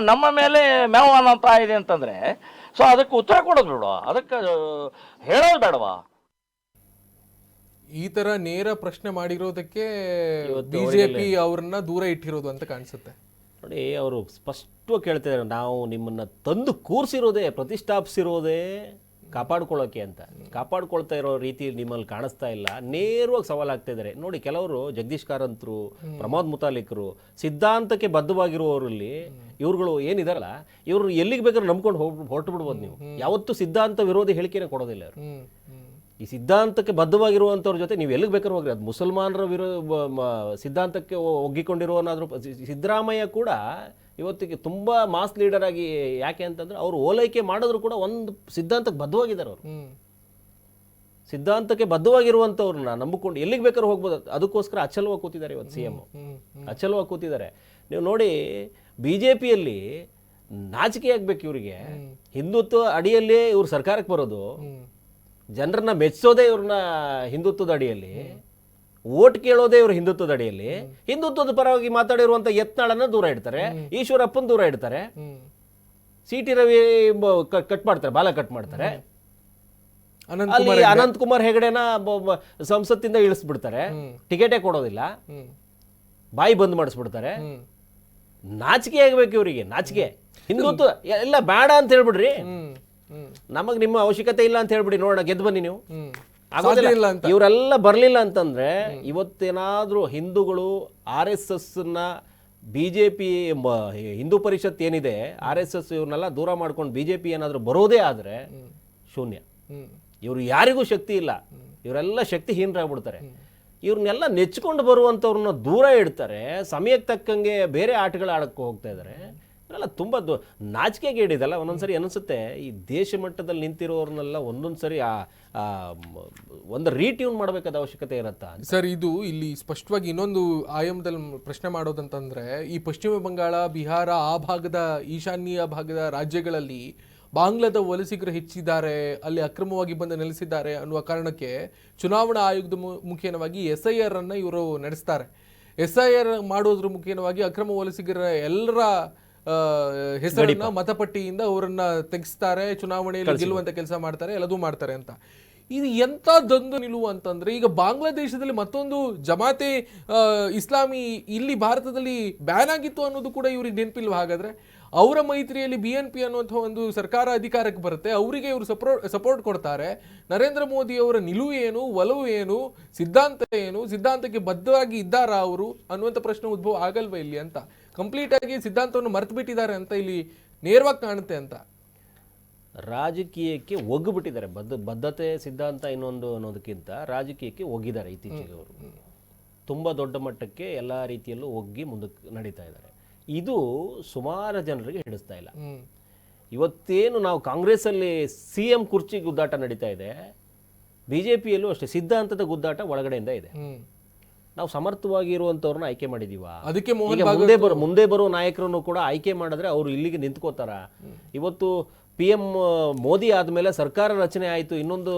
ನಮ್ಮ ಮೇಲೆ ಮೇವು ಅನ್ನೋಂತ ಇದೆ ಅಂತಂದರೆ, ಸೊ ಅದಕ್ಕೆ ಉತ್ತರ ಕೊಡೋದು ಬೇಡವಾ? ಅದಕ್ಕೆ ಹೇಳೋದು ಬೇಡವಾ? ಈ ತರ ನೇರ ಪ್ರಶ್ನೆ ಮಾಡಿರೋದಕ್ಕೆ ಬಿಜೆಪಿ ಅವ್ರನ್ನ ದೂರ ಇಟ್ಟಿರೋದು ಅಂತ ಕಾಣಿಸುತ್ತೆ. ನೋಡಿ, ಅವರು ಸ್ಪಷ್ಟವಾಗಿ ಕೇಳ್ತಿದ್ದಾರೆ, ನಾವು ನಿಮ್ಮನ್ನ ತಂದು ಕೂರಿಸಿರೋದೇ, ಪ್ರತಿಷ್ಠಾಪಿಸಿರೋದೇ ಕಾಪಾಡ್ಕೊಳ್ಳೋಕೆ ಅಂತ. ಕಾಪಾಡ್ಕೊಳ್ತಾ ಇರೋ ರೀತಿ ನಿಮ್ಮಲ್ಲಿ ಕಾಣಿಸ್ತಾ ಇಲ್ಲ. ನೇರವಾಗಿ ಸವಾಲಾಗ್ತಾ ಇದ್ದಾರೆ. ನೋಡಿ, ಕೆಲವರು ಜಗದೀಶ್ ಕಾರಂತರು, ಪ್ರಮೋದ್ ಮುತಾಲಿಕರು, ಸಿದ್ಧಾಂತಕ್ಕೆ ಬದ್ಧವಾಗಿರುವವರಲ್ಲಿ ಇವ್ರುಗಳು ಏನಿದಾರಲ್ಲ, ಇವರು ಎಲ್ಲಿಗೆ ಬೇಕಾದ್ರೂ ನಂಬ್ಕೊಂಡು ಹೊರಟು ಬಿಡ್ಬೋದು. ನೀವು ಯಾವತ್ತೂ ಸಿದ್ಧಾಂತ ವಿರೋಧಿ ಹೇಳಿಕೆನೇ ಕೊಡೋದಿಲ್ಲ ಅವರು. ಈ ಸಿದ್ಧಾಂತಕ್ಕೆ ಬದ್ಧವಾಗಿರುವಂಥವ್ರ ಜೊತೆ ನೀವು ಎಲ್ಲಿಗೆ ಬೇಕಾದ್ರೂ ಹೋಗ್ರಿ. ಅದು ಮುಸಲ್ಮಾನರ ಸಿದ್ಧಾಂತಕ್ಕೆ ಒಗ್ಗಿಕೊಂಡಿರುವನಾದರೂ ಸಿದ್ದರಾಮಯ್ಯ ಕೂಡ ಇವತ್ತಿಗೆ ತುಂಬ ಮಾಸ್ ಲೀಡರ್ ಆಗಿ, ಯಾಕೆ ಅಂತಂದ್ರೆ ಅವರು ಓಲೈಕೆ ಮಾಡಿದ್ರು ಕೂಡ ಒಂದು ಸಿದ್ಧಾಂತಕ್ಕೆ ಬದ್ಧವಾಗಿದ್ದಾರೆ. ಅವರು ಸಿದ್ಧಾಂತಕ್ಕೆ ಬದ್ಧವಾಗಿರುವಂಥವ್ರನ್ನ ನಂಬಿಕೊಂಡು ಎಲ್ಲಿಗೆ ಬೇಕಾದ್ರೂ ಹೋಗ್ಬೋದು. ಅದಕ್ಕೋಸ್ಕರ ಅಚಲವಾಗಿ ಕೂತಿದ್ದಾರೆ ಇವತ್ತು ಸಿ ಎಂ, ಅಚಲವಾಗಿ ಕೂತಿದ್ದಾರೆ. ನೀವು ನೋಡಿ, BJPಯಲ್ಲಿ ನಾಚಿಕೆ ಆಗ್ಬೇಕು ಇವರಿಗೆ. ಹಿಂದುತ್ವ ಅಡಿಯಲ್ಲೇ ಇವ್ರು ಸರ್ಕಾರಕ್ಕೆ ಬರೋದು, ಜನರನ್ನ ಮೆಚ್ಚೋದೇ ಇವ್ರನ್ನ ಹಿಂದುತ್ವದ ಅಡಿಯಲ್ಲಿ, ಓಟ್ ಕೇಳೋದೇ ಇವರು ಹಿಂದುತ್ವದ ಅಡಿಯಲ್ಲಿ. ಹಿಂದುತ್ವದ ಪರವಾಗಿ ಮಾತಾಡಿರುವಂತ ಯತ್ನಾಳನ್ನ ದೂರ ಇಡ್ತಾರೆ, ಈಶ್ವರಪ್ಪನ್ ದೂರ ಇಡ್ತಾರೆ, CT ರವಿ ಕಟ್ ಮಾಡ್ತಾರೆ, ಬಾಲ ಕಟ್ ಮಾಡ್ತಾರೆ. ಅಲ್ಲಿ ಅನಂತ್ ಕುಮಾರ್ ಹೆಗಡೆನ ಸಂಸತ್ತಿಂದ ಇಳಿಸ್ಬಿಡ್ತಾರೆ, ಟಿಕೆಟೇ ಕೊಡೋದಿಲ್ಲ, ಬಾಯಿ ಬಂದ್ ಮಾಡಿಸ್ಬಿಡ್ತಾರೆ. ನಾಚಿಕೆ ಆಗ್ಬೇಕು ಇವರಿಗೆ, ನಾಚಿಕೆ. ಹಿಂದುತ್ವ ಎಲ್ಲ ಬೇಡ ಅಂತ ಹೇಳ್ಬಿಡ್ರಿ, ನಮಗ್ ನಿಮ್ಮ ಅವಶ್ಯಕತೆ ಇಲ್ಲ ಅಂತ ಹೇಳ್ಬಿಡಿ, ನೋಡೋಣ ಗೆದ್ದು ಬನ್ನಿ ನೀವು. ಇವರೆಲ್ಲ ಬರ್ಲಿಲ್ಲ ಅಂತಂದ್ರೆ ಇವತ್ತೇನಾದ್ರೂ ಹಿಂದೂಗಳು RSS ನ BJP ಹಿಂದೂ ಪರಿಷತ್ ಏನಿದೆ, RSS ಇವ್ರನ್ನೆಲ್ಲ ದೂರ ಮಾಡ್ಕೊಂಡು BJP ಏನಾದ್ರೂ ಬರೋದೇ ಆದ್ರೆ ಶೂನ್ಯ. ಇವ್ರು ಯಾರಿಗೂ ಶಕ್ತಿ ಇಲ್ಲ, ಇವರೆಲ್ಲ ಶಕ್ತಿಹೀನರಾಗ್ಬಿಡ್ತಾರೆ. ಇವ್ರನ್ನೆಲ್ಲ ನೆಚ್ಕೊಂಡು ಬರುವಂಥವ್ರನ್ನ ದೂರ ಇಡ್ತಾರೆ, ಸಮಯಕ್ಕೆ ತಕ್ಕಂಗೆ ಬೇರೆ ಆಟಗಳು ಆಡಕ್ಕೆ ಹೋಗ್ತಾ ಇದ್ದಾರೆ. ಇವರೆಲ್ಲ ತುಂಬ ನಾಚಿಕೆಗೇಡಿದಲ್ಲ. ಒಂದೊಂದ್ಸರಿ ಅನಿಸುತ್ತೆ, ಈ ದೇಶ ಮಟ್ಟದಲ್ಲಿ ನಿಂತಿರೋರ್ನೆಲ್ಲ ಒಂದೊಂದ್ಸರಿ ಒಂದು ರೀಟ್ಯೂನ್ ಮಾಡಬೇಕಾದ ಅವಶ್ಯಕತೆ ಇರತ್ತಾ ಸರ್? ಇದು ಇಲ್ಲಿ ಸ್ಪಷ್ಟವಾಗಿ ಇನ್ನೊಂದು ಆಯಾಮದಲ್ಲಿ ಪ್ರಶ್ನೆ ಮಾಡೋದಂತಂದ್ರೆ, ಈ ಪಶ್ಚಿಮ ಬಂಗಾಳ, ಬಿಹಾರ, ಆ ಭಾಗದ ಈಶಾನ್ಯ ಭಾಗದ ರಾಜ್ಯಗಳಲ್ಲಿ ಬಾಂಗ್ಲಾದ ವಲಸಿಗರು ಹೆಚ್ಚಿದ್ದಾರೆ, ಅಲ್ಲಿ ಅಕ್ರಮವಾಗಿ ಬಂದು ನೆಲೆಸಿದ್ದಾರೆ ಅನ್ನುವ ಕಾರಣಕ್ಕೆ ಚುನಾವಣಾ ಆಯೋಗದ ಮುಖೇನವಾಗಿ SIR ಅನ್ನ ಇವರು ನಡೆಸ್ತಾರೆ. SIR ಮಾಡೋದ್ರ ಮುಖೇನವಾಗಿ ಅಕ್ರಮ ವಲಸಿಗರ ಎಲ್ಲರ ಹೆಸರನ್ನ ಮತಪಟ್ಟಿಯಿಂದ ಅವರನ್ನ ತೆಗೆಸ್ತಾರೆ, ಚುನಾವಣೆಯಲ್ಲಿ ಗೆಲ್ಲುವಂತ ಕೆಲಸ ಮಾಡ್ತಾರೆ, ಎಲ್ಲದೂ ಮಾಡ್ತಾರೆ ಅಂತ. ಇದು ಎಂತ ದಂದು ನಿಲುವು ಅಂತಂದ್ರೆ, ಈಗ ಬಾಂಗ್ಲಾದೇಶದಲ್ಲಿ ಮತ್ತೊಂದು ಜಮಾತೆ ಇಸ್ಲಾಮಿ ಇಲ್ಲಿ ಭಾರತದಲ್ಲಿ ಬ್ಯಾನ್ ಆಗಿತ್ತು ಅನ್ನೋದು ಕೂಡ ಇವ್ರಿಗೆ ನೆನಪಿಲ್ವ? ಹಾಗಾದ್ರೆ ಅವರ ಮೈತ್ರಿಯಲ್ಲಿ BNP ಅನ್ನುವಂಥ ಒಂದು ಸರ್ಕಾರ ಅಧಿಕಾರಕ್ಕೆ ಬರುತ್ತೆ, ಅವರಿಗೆ ಇವರು ಸಪೋರ್ಟ್ ಕೊಡ್ತಾರೆ. ನರೇಂದ್ರ ಮೋದಿ ಅವರ ನಿಲುವು ಏನು, ಒಲವು ಏನು, ಸಿದ್ಧಾಂತ ಏನು, ಸಿದ್ಧಾಂತಕ್ಕೆ ಬದ್ಧವಾಗಿ ಇದ್ದಾರಾ ಅವರು ಅನ್ನುವಂಥ ಪ್ರಶ್ನೆ ಉದ್ಭವ ಆಗಲ್ವಾ ಇಲ್ಲಿ ಅಂತ. ಕಂಪ್ಲೀಟ್ ಆಗಿ ಸಿದ್ಧಾಂತವನ್ನು ಮರೆತು ಬಿಟ್ಟಿದ್ದಾರೆ ಅಂತ ಇಲ್ಲಿ ನೇರವಾಗಿ ಕಾಣುತ್ತೆ ಅಂತ. ರಾಜಕೀಯಕ್ಕೆ ಒಗ್ಗಿಬಿಟ್ಟಿದ್ದಾರೆ. ಬದ್ಧತೆ ಸಿದ್ಧಾಂತ ಇನ್ನೊಂದು ಅನ್ನೋದಕ್ಕಿಂತ ರಾಜಕೀಯಕ್ಕೆ ಒಗ್ಗಿದ್ದಾರೆ ಇತ್ತೀಚೆಗೆ. ಅವರು ತುಂಬ ದೊಡ್ಡ ಮಟ್ಟಕ್ಕೆ ಎಲ್ಲ ರೀತಿಯಲ್ಲೂ ಒಗ್ಗಿ ಮುಂದಕ್ಕೆ ನಡೀತಾ ಇದ್ದಾರೆ. ಇದು ಸುಮಾರು ಜನರಿಗೆ ಹಿಡಿಸ್ತಾ ಇಲ್ಲ. ಇವತ್ತೇನು ನಾವು ಕಾಂಗ್ರೆಸ್ಸಲ್ಲಿ CM ಕುರ್ಚಿ ಗುದ್ದಾಟ ನಡೀತಾ ಇದೆ, BJPಯಲ್ಲೂ ಅಷ್ಟೇ ಸಿದ್ಧಾಂತದ ಗುದ್ದಾಟ ಒಳಗಡೆಯಿಂದ ಇದೆ. ನಾವು ಸಮರ್ಥವಾಗಿ ಇರುವಂತವ್ರನ್ನ ಆಯ್ಕೆ ಮಾಡಿದೀವ. ಅದಕ್ಕೆ ಮೋಹನ್ ಈಗ ಮುಂದೆ ಬರೋ ನಾಯಕರನ್ನು ಕೂಡ ಆಯ್ಕೆ ಮಾಡಿದ್ರೆ ಅವರು ಇಲ್ಲಿಗೆ ನಿಂತ್ಕೋತಾರ. ಇವತ್ತು PM ಮೋದಿ ಆದ್ಮೇಲೆ ಸರ್ಕಾರ ರಚನೆ ಆಯ್ತು, ಇನ್ನೊಂದು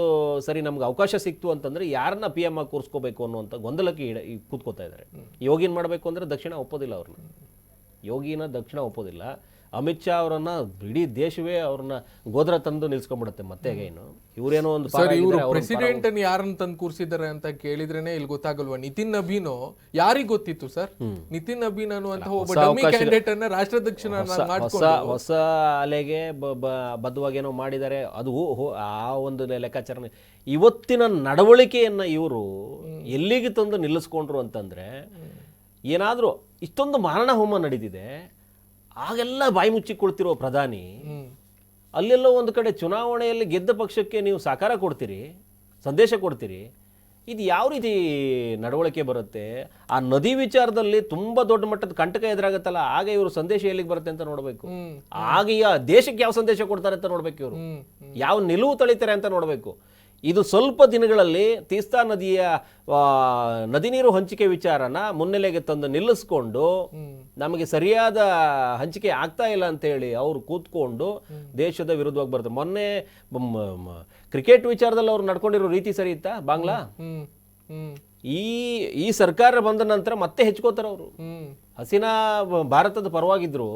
ಸರಿ ನಮ್ಗೆ ಅವಕಾಶ ಸಿಕ್ತು ಅಂತಂದ್ರೆ ಯಾರನ್ನ PM ಆಗಿ ಕೂರಿಸ್ಕೋಬೇಕು ಅನ್ನುವಂಥ ಗೊಂದಲಕ್ಕೆ ಕೂತ್ಕೋತಾ ಇದ್ದಾರೆ. ಯೋಗಿನ್ ಮಾಡಬೇಕು ಅಂದ್ರೆ ದಕ್ಷಿಣ ಒಪ್ಪೋದಿಲ್ಲ ಅವ್ರನ್ನ, ಯೋಗಿನ ದಕ್ಷಿಣ ಒಪ್ಪೋದಿಲ್ಲ. ಅಮಿತ್ ಶಾ ಅವರನ್ನ ಇಡೀ ದೇಶವೇ ಅವ್ರನ್ನ ಗೋದ್ರ ತಂದು ನಿಲ್ಸ್ಕೊಂಡ್ಬಿಡುತ್ತೆ ಮತ್ತೆ. ಏನು ಇವರೇನೋ ಒಂದು ಪ್ರೆಸಿಡೆಂಟ್ ಅನ್ನು ಯಾರನ್ನ ತಂದು ಕೂರಿಸಿದ್ದಾರೆ ಅಂತ ಕೇಳಿದ್ರೇನೆ ಇಲ್ಲಿ ಗೊತ್ತಾಗಲ್ವಾ? ನಿತಿನ್ ನಬೀನು ಯಾರಿಗ್ ಗೊತ್ತಿತ್ತು ಸರ್? ನಿತಿನ್ ನಬೀನ್ ಅನ್ನುವಂತಹ ಒಬ್ಬ ಡಮ್ಮಿ ಕ್ಯಾಂಡಿಡೇಟ್ ಅನ್ನ ಹೊಸ ಅಲೆಗೆ ಬದ್ಧವಾಗೇನೋ ಮಾಡಿದ್ದಾರೆ. ಅದು ಆ ಒಂದು ಲೆಕ್ಕಾಚಾರ. ಇವತ್ತಿನ ನಡವಳಿಕೆಯನ್ನ ಇವರು ಎಲ್ಲಿಗೆ ತಂದು ನಿಲ್ಲಿಸ್ಕೊಂಡ್ರು ಅಂತಂದ್ರೆ, ಏನಾದ್ರೂ ಇಷ್ಟೊಂದು ಮಾರಣ ಹೋಮ ನಡೀತಿದೆ, ಆಗೆಲ್ಲ ಬಾಯಿ ಮುಚ್ಚಿಕೊಳ್ತಿರೋ ಪ್ರಧಾನಿ ಅಲ್ಲೆಲ್ಲೋ ಒಂದು ಕಡೆ ಚುನಾವಣೆಯಲ್ಲಿ ಗೆದ್ದ ಪಕ್ಷಕ್ಕೆ ನೀವು ಸಾಕಾರ ಕೊಡ್ತೀರಿ, ಸಂದೇಶ ಕೊಡ್ತೀರಿ. ಇದು ಯಾವ ರೀತಿ ನಡವಳಿಕೆ ಬರುತ್ತೆ? ಆ ನದಿ ವಿಚಾರದಲ್ಲಿ ತುಂಬಾ ದೊಡ್ಡ ಮಟ್ಟದ ಕಂಟಕ ಎದುರಾಗತ್ತಲ್ಲ, ಆಗ ಇವರು ಸಂದೇಶ ಎಲ್ಲಿಗೆ ಬರುತ್ತೆ ಅಂತ ನೋಡ್ಬೇಕು. ಆಗ ದೇಶಕ್ಕೆ ಯಾವ ಸಂದೇಶ ಕೊಡ್ತಾರೆ ಅಂತ ನೋಡ್ಬೇಕು, ಇವರು ಯಾವ ನಿಲುವು ತಳಿತಾರೆ ಅಂತ ನೋಡ್ಬೇಕು. ಇದು ಸ್ವಲ್ಪ ದಿನಗಳಲ್ಲಿ ತೀಸ್ತಾ ನದಿಯ ನದಿ ನೀರು ಹಂಚಿಕೆ ವಿಚಾರನ ಮುನ್ನೆಲೆಗೆ ತಂದು ನಿಲ್ಲಿಸ್ಕೊಂಡು ನಮಗೆ ಸರಿಯಾದ ಹಂಚಿಕೆ ಆಗ್ತಾ ಇಲ್ಲ ಅಂತ ಹೇಳಿ ಅವ್ರು ಕೂತ್ಕೊಂಡು ದೇಶದ ವಿರುದ್ಧವಾಗಿ ಬರ್ತಾರೆ. ಮೊನ್ನೆ ಕ್ರಿಕೆಟ್ ವಿಚಾರದಲ್ಲಿ ಅವ್ರು ನಡ್ಕೊಂಡಿರೋ ರೀತಿ ಸರಿ ಇತ್ತಾ? ಬಾಂಗ್ಲಾ ಈ ಸರ್ಕಾರ ಬಂದ ನಂತರ ಮತ್ತೆ ಹೆಚ್ಕೋತಾರ ಅವರು. ಹಸೀನಾ ಭಾರತದ ಪರವಾಗಿದ್ರು,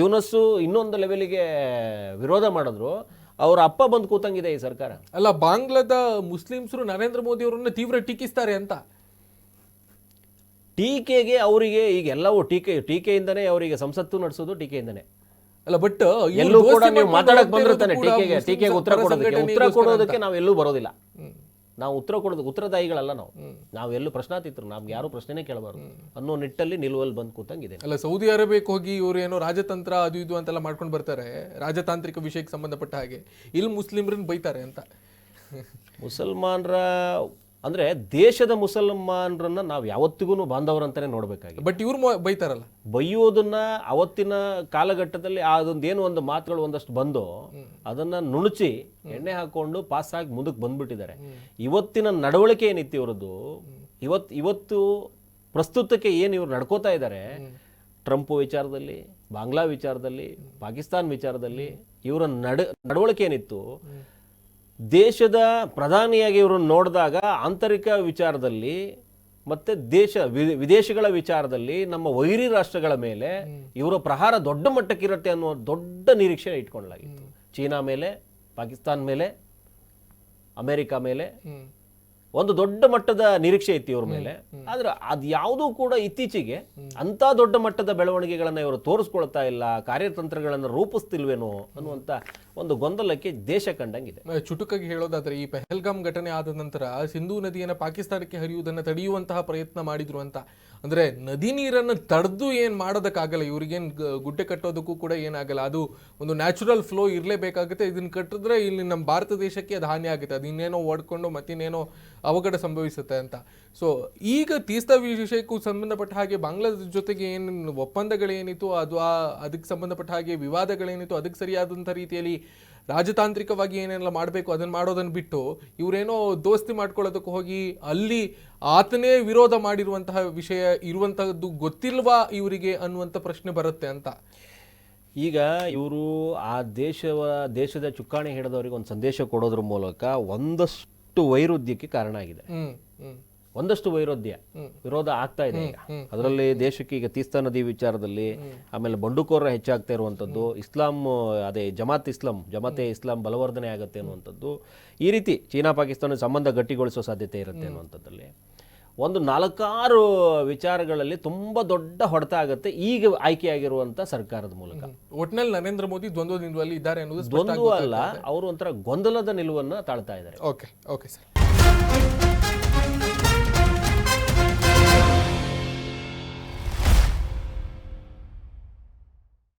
ಯೂನಸ್ಸು ಇನ್ನೊಂದು ಲೆವೆಲ್ಗೆ ವಿರೋಧ ಮಾಡಿದ್ರು. ಅವ್ರ ಅಪ್ಪ ಬಂದು ಕೂತಂಗಿದೆ ಈ ಸರ್ಕಾರ. ಅಲ್ಲ, ಬಾಂಗ್ಲಾದ ಮುಸ್ಲಿಮ್ಸರು ನರೇಂದ್ರ ಮೋದಿ ಅವರನ್ನ ತೀವ್ರ ಟೀಕಿಸ್ತಾರೆ ಅಂತ. ಟೀಕೆಗೆ ಅವರಿಗೆ ಈಗ ಎಲ್ಲವೂ ಟೀಕೆಯಿಂದನೇ ಅವರಿಗೆ ಸಂಸತ್ತು ನಡೆಸೋದು ಟೀಕೆಯಿಂದನೇ. ಅಲ್ಲ, ಬಟ್ ಎಲ್ಲೂ ಕೂಡ ನೀವು ಮಾತಾಡಕ್ ಬಂದಿರ್ತಾನೆ ಟೀಕೆಗೆ ಉತ್ತರ ಕೊಡೋದಕ್ಕೆ ನಾವೆಲ್ಲೂ ಬರೋದಿಲ್ಲ. ನಾವು ಉತ್ತರ ಕೊಡೋದು ಉತ್ತರದಾಯಿಗಳಲ್ಲ. ನಾವೆಲ್ಲೂ ಪ್ರಶ್ನಾತೀತರು, ನಮ್ಗೆ ಯಾರು ಪ್ರಶ್ನೆನೇ ಕೇಳಬಾರ್ದು ಅನ್ನೋ ನಿಟ್ಟಲ್ಲಿ ನಿಲುವಲ್ಲಿ ಬಂದು ಕೂತಂಗಿದೆ. ಅಲ್ಲ, ಸೌದಿ ಅರೇಬಿಯಾಕ್ಕೆ ಹೋಗಿ ಇವ್ರು ಏನೋ ರಾಜತಂತ್ರ ಅದು ಇದು ಅಂತೆಲ್ಲ ಮಾಡ್ಕೊಂಡು ಬರ್ತಾರೆ, ರಾಜತಾಂತ್ರಿಕ ವಿಷಯಕ್ಕೆ ಸಂಬಂಧಪಟ್ಟ ಹಾಗೆ. ಇಲ್ಲಿ ಮುಸ್ಲಿಮ್ರನ್ನ ಬೈತಾರೆ ಅಂತ. ಮುಸಲ್ಮಾನರ ಅಂದ್ರೆ ದೇಶದ ಮುಸಲ್ಮಾನರನ್ನ ನಾವು ಯಾವತ್ತಿಗೂ ಬಾಂಧವರಂತಾನೆ ನೋಡ್ಬೇಕಾಗಿ. ಬಟ್ ಇವ್ರು ಬೈತಾರಲ್ಲ, ಬೈಯೋದನ್ನ ಅವತ್ತಿನ ಕಾಲಘಟ್ಟದಲ್ಲಿ ಅದೊಂದೇನು ಒಂದು ಮಾತುಗಳು ಒಂದಷ್ಟು ಬಂದು ಅದನ್ನ ನುಣುಚಿ ಎಣ್ಣೆ ಹಾಕೊಂಡು ಪಾಸ್ ಆಗಿ ಮುಂದಕ್ಕೆ ಬಂದ್ಬಿಟ್ಟಿದ್ದಾರೆ. ಇವತ್ತಿನ ನಡವಳಿಕೆ ಏನಿತ್ತು ಇವ್ರದ್ದು, ಇವತ್ತು ಪ್ರಸ್ತುತಕ್ಕೆ ಏನು ಇವ್ರು ನಡ್ಕೋತಾ ಇದ್ದಾರೆ, ಟ್ರಂಪ್ ವಿಚಾರದಲ್ಲಿ, ಬಾಂಗ್ಲಾ ವಿಚಾರದಲ್ಲಿ, ಪಾಕಿಸ್ತಾನ್ ವಿಚಾರದಲ್ಲಿ ಇವರ ನಡವಳಿಕೆ ಏನಿತ್ತು, ದೇಶದ ಪ್ರಧಾನಿಯಾಗಿ ಇವ್ರನ್ನ ನೋಡಿದಾಗ ಆಂತರಿಕ ವಿಚಾರದಲ್ಲಿ ಮತ್ತೆ ವಿದೇಶಗಳ ವಿಚಾರದಲ್ಲಿ ನಮ್ಮ ವೈರಿ ರಾಷ್ಟ್ರಗಳ ಮೇಲೆ ಇವರ ಪ್ರಹಾರ ದೊಡ್ಡ ಮಟ್ಟಕ್ಕಿರುತ್ತೆ ಅನ್ನೋ ದೊಡ್ಡ ನಿರೀಕ್ಷೆ ಇಟ್ಕೊಳ್ಳಲಾಗಿತ್ತು. ಚೀನಾ ಮೇಲೆ, ಪಾಕಿಸ್ತಾನ್ ಮೇಲೆ, ಅಮೆರಿಕ ಮೇಲೆ ಒಂದು ದೊಡ್ಡ ಮಟ್ಟದ ನಿರೀಕ್ಷೆ ಇತ್ತು ಇವ್ರ ಮೇಲೆ. ಆದ್ರೆ ಅದು ಯಾವುದೂ ಕೂಡ ಇತ್ತೀಚೆಗೆ ಅಂತ ದೊಡ್ಡ ಮಟ್ಟದ ಬೆಳವಣಿಗೆಗಳನ್ನ ಇವರು ತೋರಿಸ್ಕೊಳ್ತಾ ಇಲ್ಲ, ಕಾರ್ಯತಂತ್ರಗಳನ್ನು ರೂಪಿಸ್ತಿಲ್ವೇನೋ ಅನ್ನುವಂತ ಒಂದು ಗೊಂದಲಕ್ಕೆ ದೇಶ ಕಂಡಂಗಿದೆ. ಚುಟುಕಾಗಿ ಹೇಳೋದಾದ್ರೆ, ಈ ಪಹಲ್ಗಾಮ್ ಘಟನೆ ಆದ ನಂತರ ಸಿಂಧೂ ನದಿಯನ್ನು ಪಾಕಿಸ್ತಾನಕ್ಕೆ ಹರಿಯುವುದನ್ನು ತಡೆಯುವಂತಹ ಪ್ರಯತ್ನ ಮಾಡಿದ್ರು ಅಂತ. ಅಂದ್ರೆ ನದಿ ನೀರನ್ನು ತಡೆದು ಏನ್ ಮಾಡೋದಕ್ಕಾಗಲ್ಲ, ಇವ್ರಿಗೇನ್ ಗುಡ್ಡೆ ಕಟ್ಟೋದಕ್ಕೂ ಕೂಡ ಏನಾಗಲ್ಲ. ಅದು ಒಂದು ನ್ಯಾಚುರಲ್ ಫ್ಲೋ ಇರಲೇಬೇಕಾಗುತ್ತೆ. ಇದನ್ನ ಕಟ್ಟಿದ್ರೆ ಇಲ್ಲಿ ನಮ್ಮ ಭಾರತ ದೇಶಕ್ಕೆ ಅದು ಹಾನಿ ಆಗುತ್ತೆ, ಅದು ಇನ್ನೇನೋ ಓಡ್ಕೊಂಡು ಮತ್ತಿನ್ನೇನೋ ಅವಘಡ ಸಂಭವಿಸುತ್ತೆ ಅಂತ. ಸೊ ಈಗ ತೀಸ್ತಾ ವಿಷಯಕ್ಕೂ ಸಂಬಂಧಪಟ್ಟ ಹಾಗೆ ಬಾಂಗ್ಲಾದೇಶ ಜೊತೆಗೆ ಏನು ಒಪ್ಪಂದಗಳೇನಿತ್ತು, ಅದು ಅದಕ್ಕೆ ಸಂಬಂಧಪಟ್ಟ ಹಾಗೆ ವಿವಾದಗಳೇನಿತ್ತು, ಅದಕ್ಕೆ ಸರಿಯಾದಂಥ ರೀತಿಯಲ್ಲಿ ರಾಜತಾಂತ್ರಿಕವಾಗಿ ಏನೆಲ್ಲ ಮಾಡಬೇಕು ಅದನ್ನು ಮಾಡೋದನ್ನು ಬಿಟ್ಟು ಇವರೇನೋ ದೋಸ್ತಿ ಮಾಡ್ಕೊಳ್ಳೋದಕ್ಕೆ ಹೋಗಿ ಅಲ್ಲಿ ಆತನೇ ವಿರೋಧ ಮಾಡಿರುವಂತಹ ವಿಷಯ ಇರುವಂತಹದ್ದು ಗೊತ್ತಿಲ್ವಾ ಇವರಿಗೆ ಅನ್ನುವಂಥ ಪ್ರಶ್ನೆ ಬರುತ್ತೆ ಅಂತ. ಈಗ ಇವರು ಆ ದೇಶದ ಚುಕ್ಕಾಣಿ ಹಿಡಿದವರಿಗೆ ಒಂದು ಸಂದೇಶ ಕೊಡೋದ್ರ ಮೂಲಕ ಒಂದಷ್ಟು ವೈರುಧ್ಯಕ್ಕೆ ಕಾರಣ ಆಗಿದೆ. ಒಂದಷ್ಟು ವಿರೋಧ ಆಗ್ತಾ ಇದೆ ಈಗ. ಅದರಲ್ಲಿ ದೇಶಕ್ಕೆ ಈಗ ತೀಸ್ತಾ ನದಿ ವಿಚಾರದಲ್ಲಿ, ಆಮೇಲೆ ಬಂಡುಕೋರ ಹೆಚ್ಚಾಗ್ತಾ ಇರುವಂತದ್ದು, ಇಸ್ಲಾಂ ಅದೇ ಜಮಾತೆ ಇಸ್ಲಾಂ ಬಲವರ್ಧನೆ ಆಗುತ್ತೆ ಅನ್ನುವಂಥದ್ದು, ಈ ರೀತಿ ಚೀನಾ ಪಾಕಿಸ್ತಾನ ಸಂಬಂಧ ಗಟ್ಟಿಗೊಳಿಸೋ ಸಾಧ್ಯತೆ ಇರುತ್ತೆ ಅನ್ನುವಂಥದ್ದಲ್ಲಿ ಒಂದು 4-6 ವಿಚಾರಗಳಲ್ಲಿ ತುಂಬಾ ದೊಡ್ಡ ಹೊಡೆತ ಆಗುತ್ತೆ ಈಗ ಆಯ್ಕೆಯಾಗಿರುವಂತ ಸರ್ಕಾರದ ಮೂಲಕ. ಒಟ್ಟಿನಲ್ಲಿ ನರೇಂದ್ರ ಮೋದಿ ದ್ವಂದ್ವ ನಿಲುವಲ್ಲಿ ಇದ್ದಾರೆ ಅನ್ನೋದು ದ್ವಂದ್ವ ಅಲ್ಲ, ಅವರು ಒಂಥರ ಗೊಂದಲದ ನಿಲುವನ್ನು ತಾಳ್ತಾ ಇದ್ದಾರೆ. Okay sir.